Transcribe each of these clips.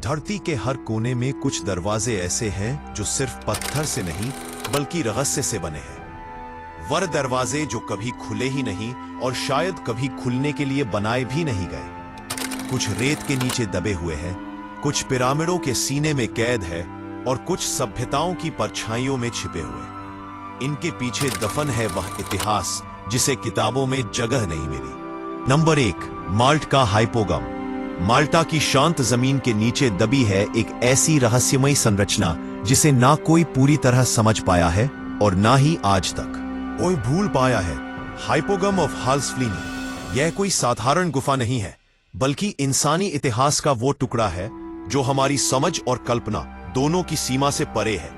धरती के हर कोने में कुछ दरवाजे ऐसे हैं जो सिर्फ पत्थर से नहीं बल्कि रहस्य से बने हैं। वह दरवाजे जो कभी खुले ही नहीं और शायद कभी खुलने के लिए बनाए भी नहीं गए। कुछ रेत के नीचे दबे हुए हैं, कुछ पिरामिडों के सीने में कैद है और कुछ सभ्यताओं की परछाइयों में छिपे हुए। इनके पीछे दफन है वह इतिहास जिसे किताबों में जगह नहीं मिली। नंबर 1, माल्ट का हाइपोगम। माल्टा की शांत जमीन के नीचे दबी है एक ऐसी रहस्यमयी संरचना जिसे ना कोई पूरी तरह समझ पाया है और ना ही आज तक कोई भूल पाया है। हाइपोगम ऑफ हाल्सफ्लिनी यह कोई साधारण गुफा नहीं है, बल्कि इंसानी इतिहास का वो टुकड़ा है जो हमारी समझ और कल्पना दोनों की सीमा से परे है।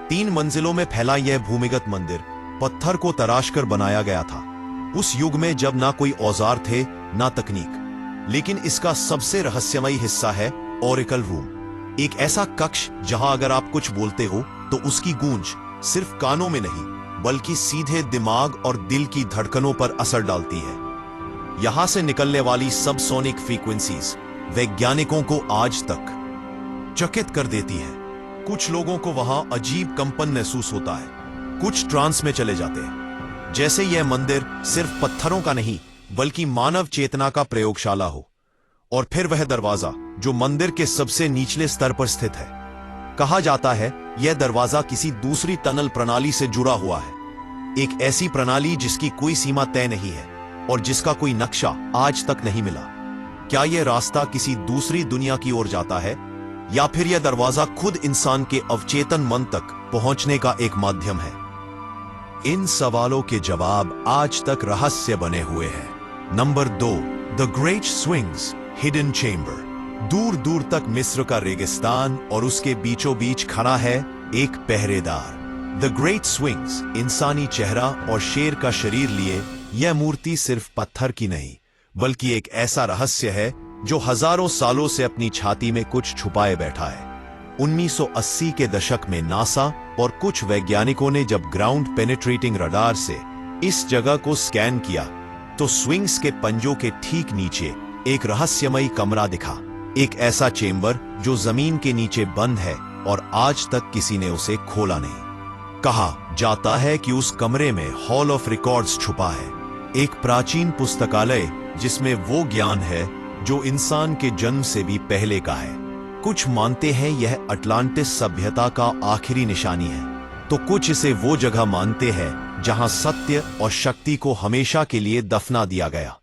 3 मंजिलों में फैला यह भूमिगत मंदिर पत्थर को तराशकर बनाया गया था, उस युग में जब ना कोई औजार थे ना तकनीक। लेकिन इसका सबसे रहस्यमयी हिस्सा है ओरेकल रूम, एक ऐसा कक्ष जहां अगर आप कुछ बोलते हो तो उसकी गूंज सिर्फ कानों में नहीं बल्कि सीधे दिमाग और दिल की धड़कनों पर असर डालती है। यहां से निकलने वाली सब सोनिक फ्रीक्वेंसीज वैज्ञानिकों को आज तक चकित कर देती है। कुछ लोगों को वहां अजीब कंपन महसूस होता है, कुछ ट्रांस में चले जाते हैं, जैसे यह मंदिर सिर्फ पत्थरों का नहीं बल्कि मानव चेतना का प्रयोगशाला हो। और फिर वह दरवाजा जो मंदिर के सबसे निचले स्तर पर स्थित है। कहा जाता है यह दरवाजा किसी दूसरी टनल प्रणाली से जुड़ा हुआ है, एक ऐसी प्रणाली जिसकी कोई सीमा तय नहीं है और जिसका कोई नक्शा आज तक नहीं मिला। क्या यह रास्ता किसी दूसरी दुनिया की ओर जाता है या फिर यह दरवाजा खुद इंसान के अवचेतन मन तक पहुंचने का एक माध्यम है? इन सवालों के जवाब आज तक रहस्य बने हुए हैं। Number 2, the great swings hidden chamber. दूर दूर तक मिस्र का रेगिस्तान और उसके बीचों बीच खड़ा है एक पहरेदार। द ग्रेट स्विंग्स इंसानी चेहरा और शेर का शरीर लिए यह मूर्ति सिर्फ पत्थर की नहीं बल्कि एक ऐसा रहस्य है जो हजारों सालों से अपनी छाती में कुछ छुपाए बैठा है। 1980 के दशक में नासा और कुछ वैज्ञानिकों ने जब ग्राउंड पेनिट्रेटिंग रडार से इस जगह को स्कैन किया तो स्विंग्स के पंजों के ठीक नीचे एक रहस्यमयी कमरा दिखा, एक ऐसा चेंबर जो जमीन के नीचे बंद है और आज तक किसी ने उसे खोला नहीं। कहा जाता है कि उस कमरे में हॉल ऑफ रिकॉर्ड्स छुपा है, एक प्राचीन पुस्तकालय जिसमें वो ज्ञान है जो इंसान के जन्म से भी पहले का है। कुछ मानते हैं यह अटलांटिस सभ्यता का आखिरी निशानी है, तो कुछ इसे वो जगह मानते हैं जहां सत्य और शक्ति को हमेशा के लिए दफना दिया गया।